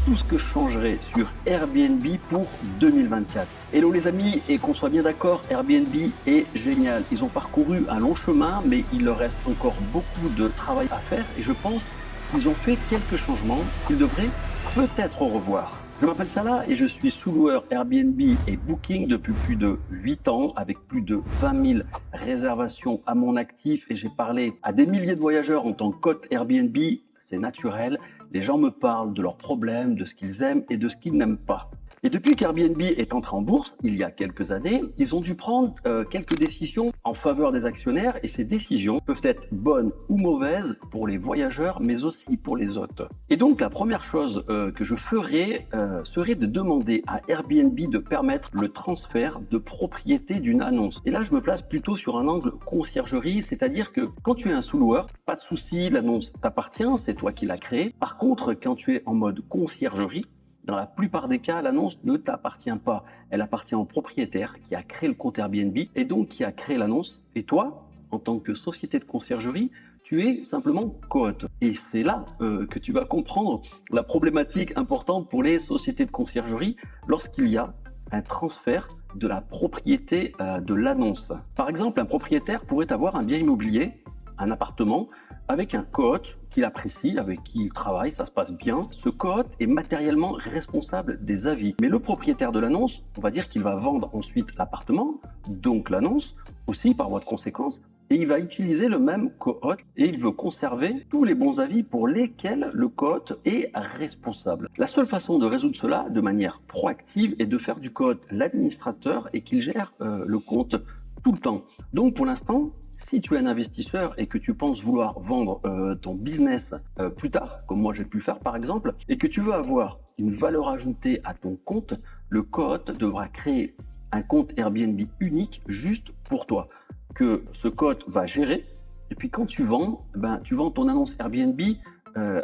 tout ce que je changerais sur Airbnb pour 2024. Hello les amis, et qu'on soit bien d'accord, Airbnb est génial. Ils ont parcouru un long chemin, mais il leur reste encore beaucoup de travail à faire et je pense qu'ils ont fait quelques changements qu'ils devraient peut-être revoir. Je m'appelle Salah et je suis sous-loueur Airbnb et Booking depuis plus de 8 ans avec plus de 20 000 réservations à mon actif et j'ai parlé à des milliers de voyageurs en tant qu'hôte Airbnb. C'est naturel, les gens me parlent de leurs problèmes, de ce qu'ils aiment et de ce qu'ils n'aiment pas. Et depuis qu'Airbnb est entré en bourse, il y a quelques années, ils ont dû prendre quelques décisions en faveur des actionnaires et ces décisions peuvent être bonnes ou mauvaises pour les voyageurs, mais aussi pour les hôtes. Et donc la première chose que je ferais serait de demander à Airbnb de permettre le transfert de propriété d'une annonce. Et là, je me place plutôt sur un angle conciergerie, c'est-à-dire que quand tu es un sous-loueur, pas de souci, l'annonce t'appartient, c'est toi qui l'as créée. Par contre, quand tu es en mode conciergerie, dans la plupart des cas, l'annonce ne t'appartient pas. Elle appartient au propriétaire qui a créé le compte Airbnb et donc qui a créé l'annonce. Et toi, en tant que société de conciergerie, tu es simplement co-hôte. Et c'est là que tu vas comprendre la problématique importante pour les sociétés de conciergerie lorsqu'il y a un transfert de la propriété de l'annonce. Par exemple, un propriétaire pourrait avoir un bien immobilier, un appartement, avec un co-hôte qu'il apprécie, avec qui il travaille, ça se passe bien. Ce co-hôte est matériellement responsable des avis. Mais le propriétaire de l'annonce, on va dire qu'il va vendre ensuite l'appartement, donc l'annonce, aussi par voie de conséquence, et il va utiliser le même co-hôte et il veut conserver tous les bons avis pour lesquels le co-hôte est responsable. La seule façon de résoudre cela de manière proactive est de faire du co-hôte l'administrateur et qu'il gère le compte tout le temps. Donc pour l'instant, si tu es un investisseur et que tu penses vouloir vendre ton business plus tard, comme moi j'ai pu le faire par exemple, et que tu veux avoir une valeur ajoutée à ton compte, le co-hôte devra créer un compte Airbnb unique juste pour toi, que ce co-hôte va gérer. Et puis quand tu vends, tu vends ton annonce Airbnb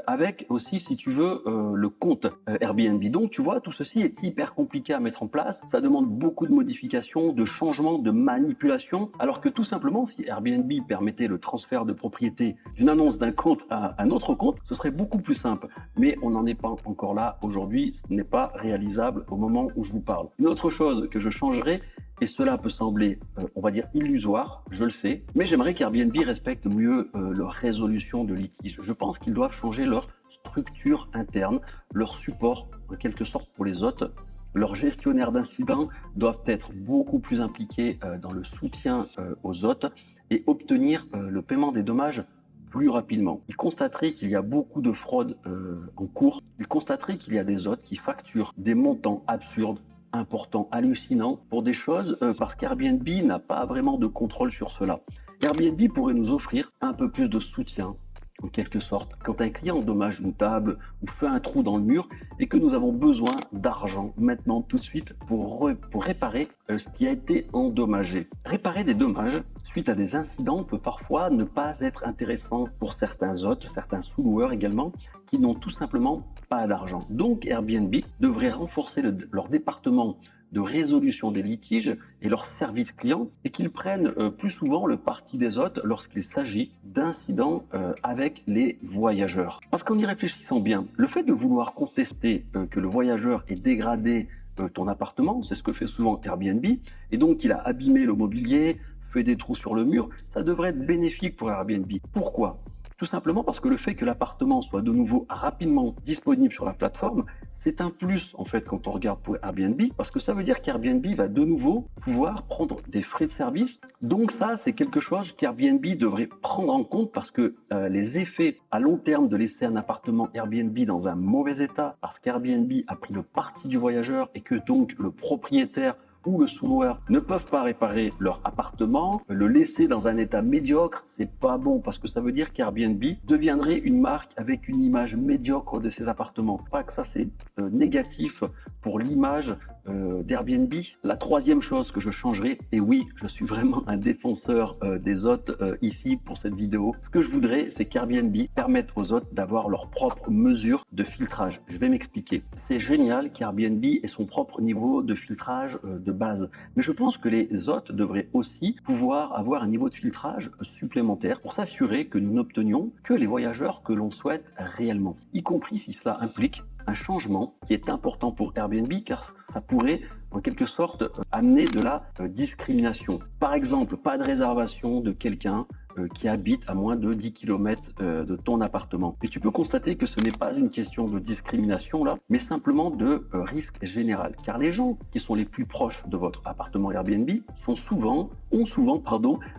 avec aussi, si tu veux, le compte Airbnb. Donc, tu vois, tout ceci est hyper compliqué à mettre en place. Ça demande beaucoup de modifications, de changements, de manipulations. Alors que tout simplement, si Airbnb permettait le transfert de propriété d'une annonce d'un compte à un autre compte, ce serait beaucoup plus simple. Mais on n'en est pas encore là aujourd'hui. Ce n'est pas réalisable au moment où je vous parle. Une autre chose que je changerais, et cela peut sembler, on va dire, illusoire, je le sais, mais j'aimerais qu'Airbnb respecte mieux leur résolution de litiges. Je pense qu'ils doivent changer leur structure interne, leur support en quelque sorte pour les hôtes. Leurs gestionnaires d'incidents doivent être beaucoup plus impliqués dans le soutien aux hôtes et obtenir le paiement des dommages plus rapidement. Ils constateraient qu'il y a beaucoup de fraude en cours. Ils constateraient qu'il y a des hôtes qui facturent des montants absurdes, important, hallucinant pour des choses parce qu'Airbnb n'a pas vraiment de contrôle sur cela. Airbnb pourrait nous offrir un peu plus de soutien en quelque sorte. Quand un client endommage une table ou fait un trou dans le mur et que nous avons besoin d'argent maintenant tout de suite pour réparer ce qui a été endommagé. Réparer des dommages suite à des incidents peut parfois ne pas être intéressant pour certains hôtes, certains sous-loueurs également, qui n'ont tout simplement pas d'argent. Donc Airbnb devrait renforcer leur département de résolution des litiges et leur service client et qu'ils prennent plus souvent le parti des hôtes lorsqu'il s'agit d'incidents avec les voyageurs. Parce qu'en y réfléchissant bien, le fait de vouloir contester que le voyageur ait dégradé ton appartement, c'est ce que fait souvent Airbnb, et donc il a abîmé le mobilier, fait des trous sur le mur, ça devrait être bénéfique pour Airbnb. Pourquoi ? Tout simplement parce que le fait que l'appartement soit de nouveau rapidement disponible sur la plateforme, c'est un plus en fait quand on regarde pour Airbnb, parce que ça veut dire qu'Airbnb va de nouveau pouvoir prendre des frais de service. Donc ça, c'est quelque chose qu'Airbnb devrait prendre en compte parce que les effets à long terme de laisser un appartement Airbnb dans un mauvais état, parce qu'Airbnb a pris le parti du voyageur et que donc le propriétaire ou le sous-loueur ne peuvent pas réparer leur appartement, le laisser dans un état médiocre, c'est pas bon parce que ça veut dire qu'Airbnb deviendrait une marque avec une image médiocre de ses appartements. Pas que ça c'est négatif pour l'image d'Airbnb. La troisième chose que je changerais, et oui, je suis vraiment un défenseur des hôtes ici pour cette vidéo, ce que je voudrais, c'est qu'Airbnb permette aux hôtes d'avoir leur propre mesure de filtrage. Je vais m'expliquer. C'est génial qu'Airbnb ait son propre niveau de filtrage de base, mais je pense que les hôtes devraient aussi pouvoir avoir un niveau de filtrage supplémentaire pour s'assurer que nous n'obtenions que les voyageurs que l'on souhaite réellement, y compris si cela implique un changement qui est important pour Airbnb car ça pourrait en quelque sorte amener de la discrimination. Par exemple, pas de réservation de quelqu'un qui habite à moins de 10 km de ton appartement. Et tu peux constater que ce n'est pas une question de discrimination là, mais simplement de risque général. Car les gens qui sont les plus proches de votre appartement Airbnb ont souvent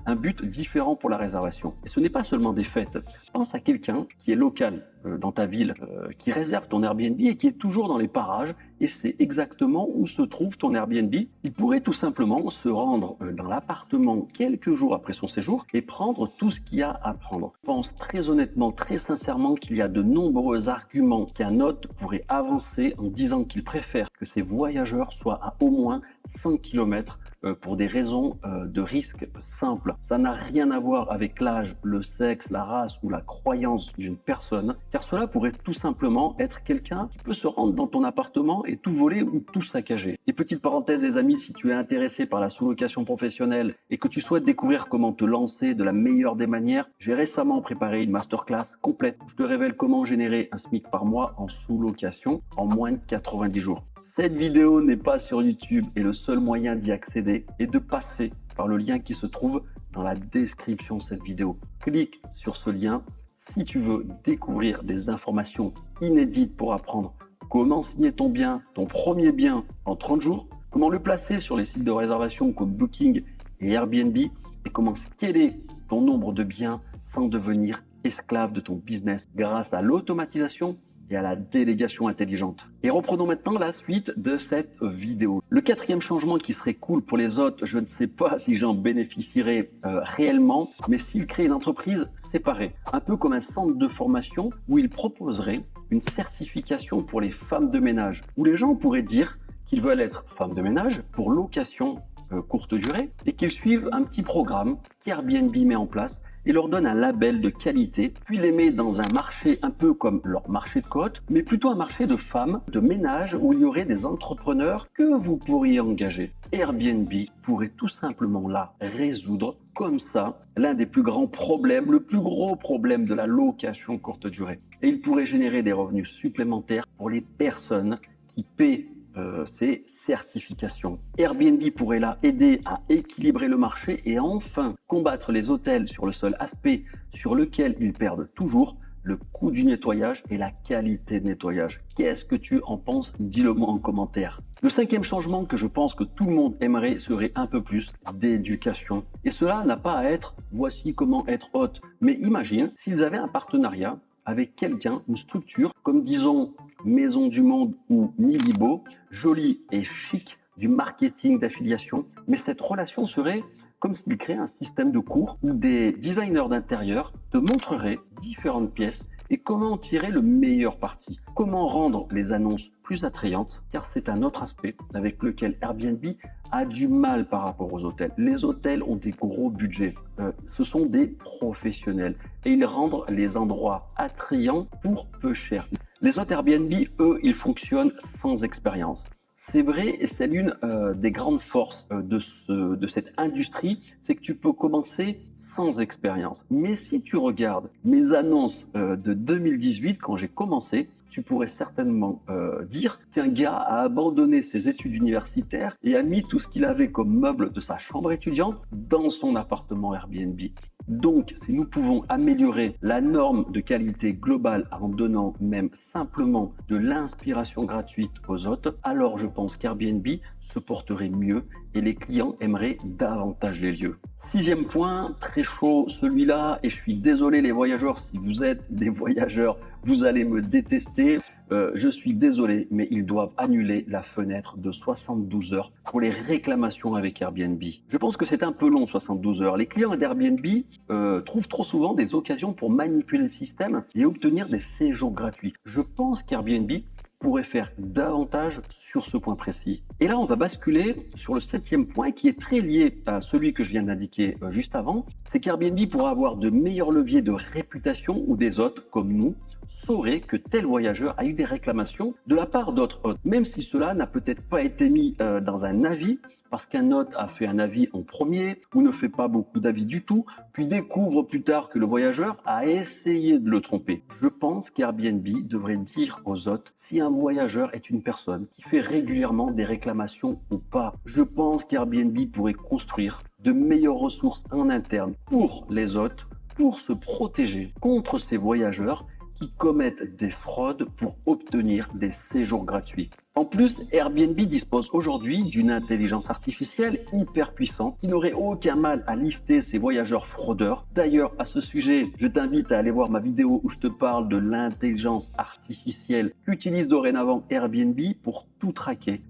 un but différent pour la réservation. Et ce n'est pas seulement des fêtes. Pense à quelqu'un qui est local dans ta ville, qui réserve ton Airbnb et qui est toujours dans les parages et sait exactement où se trouve ton Airbnb. Il pourrait tout simplement se rendre dans l'appartement quelques jours après son séjour et prendre tout ce qu'il y a à prendre. Je pense très honnêtement, très sincèrement qu'il y a de nombreux arguments qu'un hôte pourrait avancer en disant qu'il préfère que ses voyageurs soient à au moins 100 km pour des raisons de risque simples. Ça n'a rien à voir avec l'âge, le sexe, la race ou la croyance d'une personne, car cela pourrait tout simplement être quelqu'un qui peut se rendre dans ton appartement et tout voler ou tout saccager. Et petite parenthèse les amis, si tu es intéressé par la sous-location professionnelle et que tu souhaites découvrir comment te lancer de la meilleure des manières, j'ai récemment préparé une masterclass complète. Je te révèle comment générer un SMIC par mois en sous-location en moins de 90 jours. Cette vidéo n'est pas sur YouTube et le seul moyen d'y accéder est de passer par le lien qui se trouve dans la description de cette vidéo. Clique sur ce lien si tu veux découvrir des informations inédites pour apprendre comment signer ton bien, ton premier bien en 30 jours, comment le placer sur les sites de réservation comme Booking et Airbnb et comment scaler ton nombre de biens sans devenir esclave de ton business grâce à l'automatisation et à la délégation intelligente. Et reprenons maintenant la suite de cette vidéo. Le quatrième changement qui serait cool pour les hôtes, je ne sais pas si j'en bénéficierais réellement, mais s'ils créent une entreprise séparée, un peu comme un centre de formation où ils proposeraient une certification pour les femmes de ménage, où les gens pourraient dire qu'ils veulent être femmes de ménage pour location courte durée et qu'ils suivent un petit programme qu'Airbnb met en place et leur donne un label de qualité, puis les met dans un marché un peu comme leur marché de côte, mais plutôt un marché de femmes de ménage où il y aurait des entrepreneurs que vous pourriez engager. Airbnb pourrait tout simplement là résoudre comme ça l'un des plus grands problèmes, le plus gros problème de la location courte durée. Et il pourrait générer des revenus supplémentaires pour les personnes qui paient ces certifications. Airbnb pourrait là aider à équilibrer le marché et à enfin combattre les hôtels sur le seul aspect sur lequel ils perdent toujours, le coût du nettoyage et la qualité de nettoyage. Qu'est-ce que tu en penses? Dis-le moi en commentaire. Le cinquième changement que je pense que tout le monde aimerait serait un peu plus d'éducation. Et cela n'a pas à être « voici comment être hôte ». Mais imagine s'ils avaient un partenariat avec quelqu'un, une structure, comme disons Maison du Monde ou Nilibo, jolie et chic du marketing d'affiliation, mais cette relation serait comme s'il créait un système de cours où des designers d'intérieur te montreraient différentes pièces et comment en tirer le meilleur parti. Comment rendre les annonces plus attrayantes, car c'est un autre aspect avec lequel Airbnb a du mal par rapport aux hôtels. Les hôtels ont des gros budgets, ce sont des professionnels et ils rendent les endroits attrayants pour peu cher. Les hôtes Airbnb, eux, ils fonctionnent sans expérience. C'est vrai et c'est l'une des grandes forces de cette industrie, c'est que tu peux commencer sans expérience. Mais si tu regardes mes annonces de 2018, quand j'ai commencé, tu pourrais certainement dire qu'un gars a abandonné ses études universitaires et a mis tout ce qu'il avait comme meuble de sa chambre étudiante dans son appartement Airbnb. Donc, si nous pouvons améliorer la norme de qualité globale en donnant même simplement de l'inspiration gratuite aux hôtes, alors je pense qu'Airbnb se porterait mieux et les clients aimeraient davantage les lieux. Sixième point, très chaud celui-là, et je suis désolé les voyageurs, si vous êtes des voyageurs, vous allez me détester. Je suis désolé, mais ils doivent annuler la fenêtre de 72 heures pour les réclamations avec Airbnb. Je pense que c'est un peu long, 72 heures. Les clients d'Airbnb trouvent trop souvent des occasions pour manipuler le système et obtenir des séjours gratuits. Je pense qu'Airbnb pourrait faire davantage sur ce point précis. Et là, on va basculer sur le septième point qui est très lié à celui que je viens d'indiquer juste avant. C'est qu'Airbnb pourra avoir de meilleurs leviers de réputation où des hôtes comme nous saurait que tel voyageur a eu des réclamations de la part d'autres hôtes, même si cela n'a peut-être pas été mis dans un avis, parce qu'un hôte a fait un avis en premier ou ne fait pas beaucoup d'avis du tout, puis découvre plus tard que le voyageur a essayé de le tromper. Je pense qu'Airbnb devrait dire aux hôtes si un voyageur est une personne qui fait régulièrement des réclamations ou pas. Je pense qu'Airbnb pourrait construire de meilleures ressources en interne pour les hôtes, pour se protéger contre ces voyageurs qui commettent des fraudes pour obtenir des séjours gratuits. En plus, Airbnb dispose aujourd'hui d'une intelligence artificielle hyper puissante qui n'aurait aucun mal à lister ces voyageurs fraudeurs. D'ailleurs, à ce sujet, je t'invite à aller voir ma vidéo où je te parle de l'intelligence artificielle qu'utilise dorénavant Airbnb pour tout traquer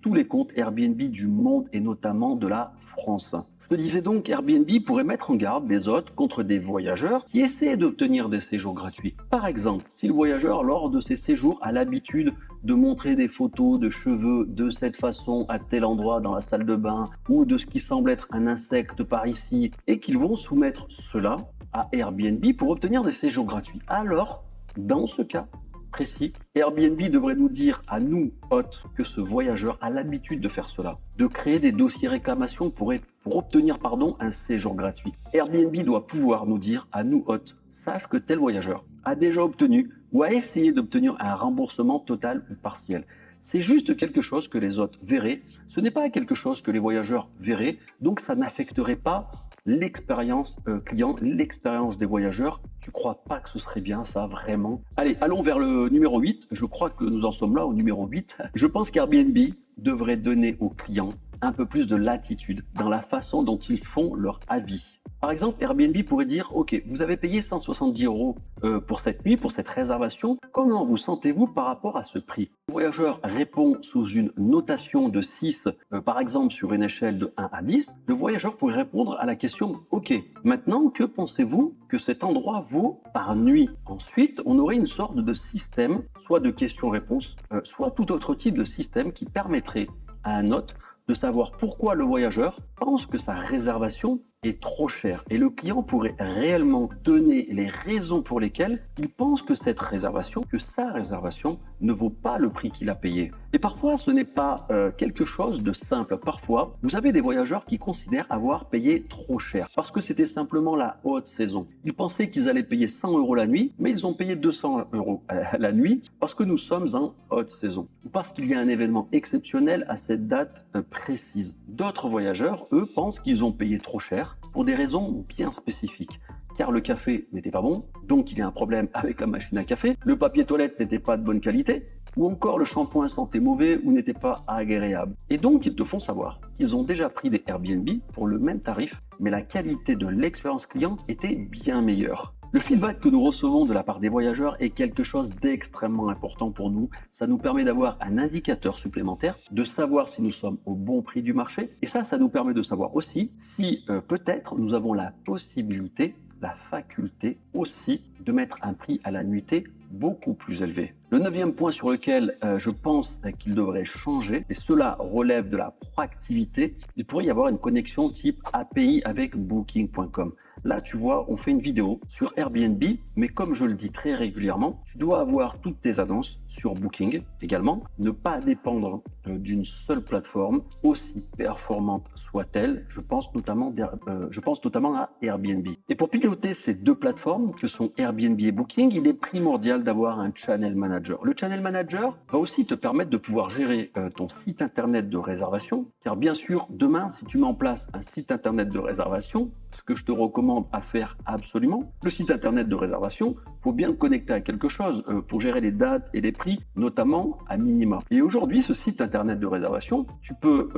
tous les comptes Airbnb du monde et notamment de la France. Je te disais donc Airbnb pourrait mettre en garde les hôtes contre des voyageurs qui essaient d'obtenir des séjours gratuits. Par exemple, si le voyageur, lors de ses séjours, a l'habitude de montrer des photos de cheveux de cette façon à tel endroit dans la salle de bain ou de ce qui semble être un insecte par ici et qu'ils vont soumettre cela à Airbnb pour obtenir des séjours gratuits. Alors, dans ce cas précis, Airbnb devrait nous dire à nous, hôtes, que ce voyageur a l'habitude de faire cela, de créer des dossiers réclamations pour obtenir un séjour gratuit. Airbnb doit pouvoir nous dire à nous, hôtes, sache que tel voyageur a déjà obtenu ou a essayé d'obtenir un remboursement total ou partiel. C'est juste quelque chose que les hôtes verraient, ce n'est pas quelque chose que les voyageurs verraient, donc ça n'affecterait pas l'expérience client, l'expérience des voyageurs. Tu crois pas que ce serait bien ça, vraiment? Allez, allons vers le numéro 8. Je crois que nous en sommes là au numéro 8. Je pense qu'Airbnb devrait donner aux clients un peu plus de latitude dans la façon dont ils font leur avis. Par exemple, Airbnb pourrait dire « Ok, vous avez payé 170 € pour cette nuit, pour cette réservation. Comment vous sentez-vous par rapport à ce prix ?» Le voyageur répond sous une notation de 6, par exemple sur une échelle de 1 à 10. Le voyageur pourrait répondre à la question « Ok, maintenant, que pensez-vous que cet endroit vaut par nuit ?» Ensuite, on aurait une sorte de système, soit de questions-réponses, soit tout autre type de système qui permettrait à un hôte de savoir pourquoi le voyageur pense que sa réservation est trop chère. Et le client pourrait réellement donner les raisons pour lesquelles il pense que cette réservation, que sa réservation ne vaut pas le prix qu'il a payé. Et parfois, ce n'est pas quelque chose de simple. Parfois, vous avez des voyageurs qui considèrent avoir payé trop cher parce que c'était simplement la haute saison. Ils pensaient qu'ils allaient payer 100 € la nuit, mais ils ont payé 200 € la nuit parce que nous sommes en haute saison ou parce qu'il y a un événement exceptionnel à cette date précise. D'autres voyageurs, eux, pensent qu'ils ont payé trop cher pour des raisons bien spécifiques. Car le café n'était pas bon, donc il y a un problème avec la machine à café, le papier toilette n'était pas de bonne qualité, ou encore le shampoing sentait mauvais ou n'était pas agréable. Et donc ils te font savoir qu'ils ont déjà pris des Airbnb pour le même tarif, mais la qualité de l'expérience client était bien meilleure. Le feedback que nous recevons de la part des voyageurs est quelque chose d'extrêmement important pour nous. Ça nous permet d'avoir un indicateur supplémentaire, de savoir si nous sommes au bon prix du marché. Et ça nous permet de savoir aussi si peut-être nous avons la possibilité, la faculté aussi de mettre un prix à la nuitée beaucoup plus élevé. Le 9e point sur lequel je pense qu'il devrait changer, et cela relève de la proactivité, il pourrait y avoir une connexion type API avec Booking.com. Là, tu vois, on fait une vidéo sur Airbnb, mais comme je le dis très régulièrement, tu dois avoir toutes tes annonces sur Booking également, ne pas dépendre d'une seule plateforme, aussi performante soit-elle. Je pense notamment à Airbnb. Et pour piloter ces deux plateformes que sont Airbnb et Booking, il est primordial d'avoir un channel manager. Le channel manager va aussi te permettre de pouvoir gérer ton site internet de réservation, car bien sûr, demain, si tu mets en place un site internet de réservation, ce que je te recommande à faire absolument, le site internet de réservation, il faut bien le connecter à quelque chose pour gérer les dates et les prix, notamment à minima. Et aujourd'hui, ce site internet de réservation, tu peux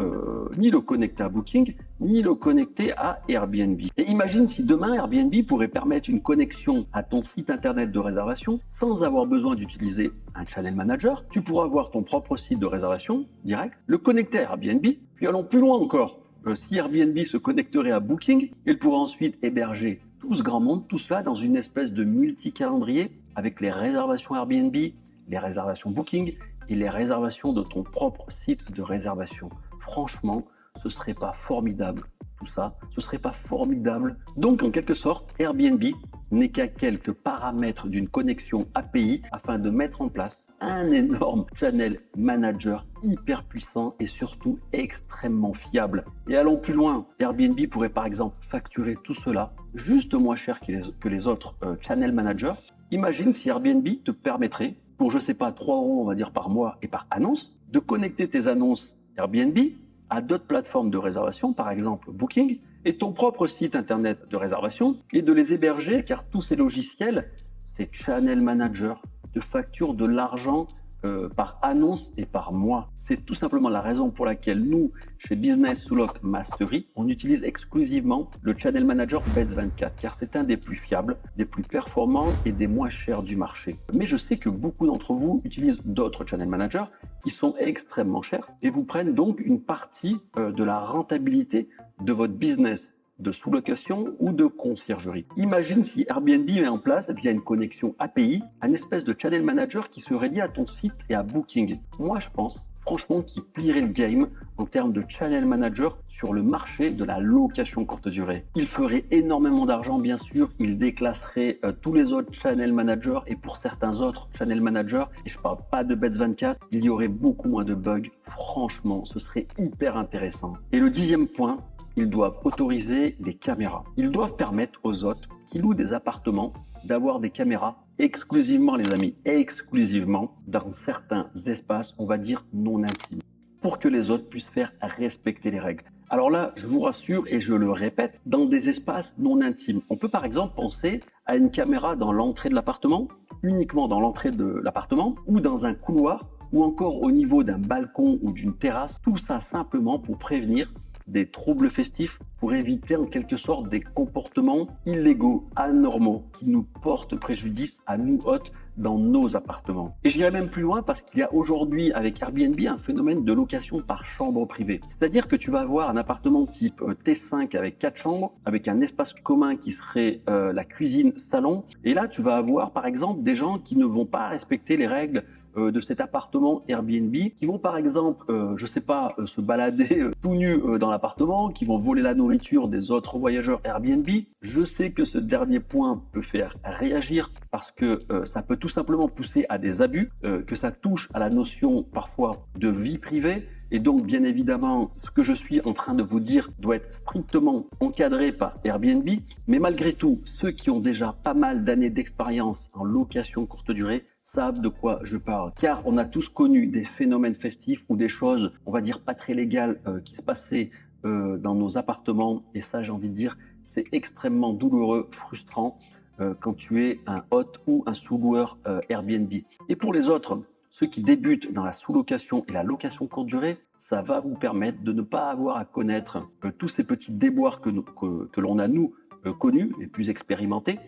ni le connecter à Booking, ni le connecter à Airbnb. Et imagine si demain, Airbnb pourrait permettre une connexion à ton site internet de réservation sans avoir besoin d'utiliser un channel manager. Tu pourras avoir ton propre site de réservation direct, le connecter à Airbnb, puis allons plus loin encore. Si Airbnb se connecterait à Booking, il pourra ensuite héberger tout ce grand monde, tout cela dans une espèce de multi-calendrier avec les réservations Airbnb, les réservations Booking et les réservations de ton propre site de réservation. Franchement, ce serait pas formidable tout ça, ce serait pas formidable? Donc en quelque sorte, Airbnb n'est qu'à quelques paramètres d'une connexion API afin de mettre en place un énorme channel manager hyper puissant et surtout extrêmement fiable. Et allons plus loin, Airbnb pourrait par exemple facturer tout cela juste moins cher que les autres channel managers. Imagine si Airbnb te permettrait, pour je sais pas 3 euros on va dire par mois et par annonce, de connecter tes annonces Airbnb à d'autres plateformes de réservation, par exemple Booking, et ton propre site internet de réservation, et de les héberger car tous ces logiciels, ces channel managers, te facturent de l'argent par annonce et par mois. C'est tout simplement la raison pour laquelle nous, chez Business sous Lock Mastery, on utilise exclusivement le Channel Manager Bets24 car c'est un des plus fiables, des plus performants et des moins chers du marché. Mais je sais que beaucoup d'entre vous utilisent d'autres Channel Managers qui sont extrêmement chers et vous prennent donc une partie de la rentabilité de votre business de sous-location ou de conciergerie. Imagine si Airbnb met en place, via une connexion API, un espèce de channel manager qui serait lié à ton site et à Booking. Moi, je pense franchement qu'il plierait le game en termes de channel manager sur le marché de la location courte durée. Il ferait énormément d'argent, bien sûr. Il déclasserait tous les autres channel managers et pour certains autres channel managers, et je parle pas de Bets24, il y aurait beaucoup moins de bugs. Franchement, ce serait hyper intéressant. Et le 10e point, ils doivent autoriser des caméras. Ils doivent permettre aux hôtes qui louent des appartements d'avoir des caméras exclusivement, les amis, exclusivement dans certains espaces, on va dire non intimes, pour que les hôtes puissent faire respecter les règles. Alors là, je vous rassure et je le répète, dans des espaces non intimes. On peut par exemple penser à une caméra dans l'entrée de l'appartement, uniquement dans l'entrée de l'appartement, ou dans un couloir, ou encore au niveau d'un balcon ou d'une terrasse. Tout ça simplement pour prévenir des troubles festifs, pour éviter en quelque sorte des comportements illégaux, anormaux, qui nous portent préjudice à nous hôtes dans nos appartements. Et j'irai même plus loin parce qu'il y a aujourd'hui avec Airbnb un phénomène de location par chambre privée. C'est-à-dire que tu vas avoir un appartement type T5 avec 4 chambres, avec un espace commun qui serait la cuisine-salon. Et là, tu vas avoir par exemple des gens qui ne vont pas respecter les règles de cet appartement Airbnb, qui vont par exemple, je sais pas, se balader tout nus dans l'appartement, qui vont voler la nourriture des autres voyageurs Airbnb. Je sais que ce dernier point peut faire réagir parce que ça peut tout simplement pousser à des abus, que ça touche à la notion parfois de vie privée. Et donc, bien évidemment, ce que je suis en train de vous dire doit être strictement encadré par Airbnb. Mais malgré tout, ceux qui ont déjà pas mal d'années d'expérience en location courte durée savent de quoi je parle. Car on a tous connu des phénomènes festifs ou des choses, on va dire, pas très légales qui se passaient dans nos appartements. Et ça, j'ai envie de dire, c'est extrêmement douloureux, frustrant quand tu es un hôte ou un sous-loueur Airbnb. Et pour les autres, ceux qui débutent dans la sous-location et la location courte durée, ça va vous permettre de ne pas avoir à connaître tous ces petits déboires que l'on a, nous, connus et plus expérimentés.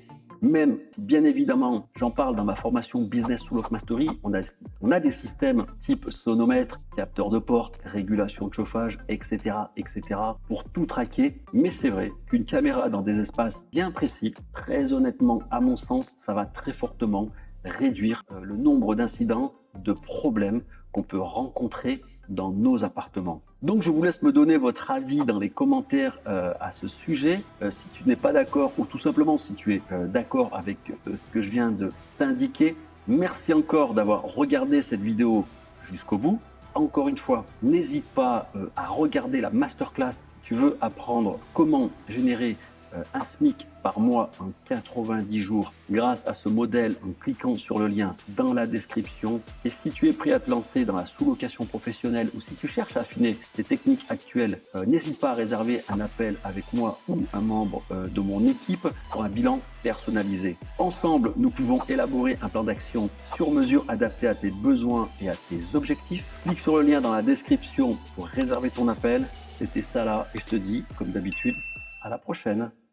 Même, bien évidemment, j'en parle dans ma formation Business sous Lock Mastery, on a des systèmes type sonomètre, capteur de porte, régulation de chauffage, etc., etc., pour tout traquer. Mais c'est vrai qu'une caméra dans des espaces bien précis, très honnêtement, à mon sens, ça va très fortement réduire le nombre d'incidents, de problèmes qu'on peut rencontrer dans nos appartements. Donc je vous laisse me donner votre avis dans les commentaires à ce sujet. Si tu n'es pas d'accord ou tout simplement si tu es d'accord avec ce que je viens de t'indiquer, merci encore d'avoir regardé cette vidéo jusqu'au bout. Encore une fois, n'hésite pas à regarder la masterclass si tu veux apprendre comment générer un SMIC par mois en 90 jours grâce à ce modèle en cliquant sur le lien dans la description. Et si tu es prêt à te lancer dans la sous-location professionnelle ou si tu cherches à affiner tes techniques actuelles, n'hésite pas à réserver un appel avec moi ou un membre de mon équipe pour un bilan personnalisé. Ensemble, nous pouvons élaborer un plan d'action sur mesure adapté à tes besoins et à tes objectifs. Clique sur le lien dans la description pour réserver ton appel. C'était Salah et je te dis, comme d'habitude, à la prochaine.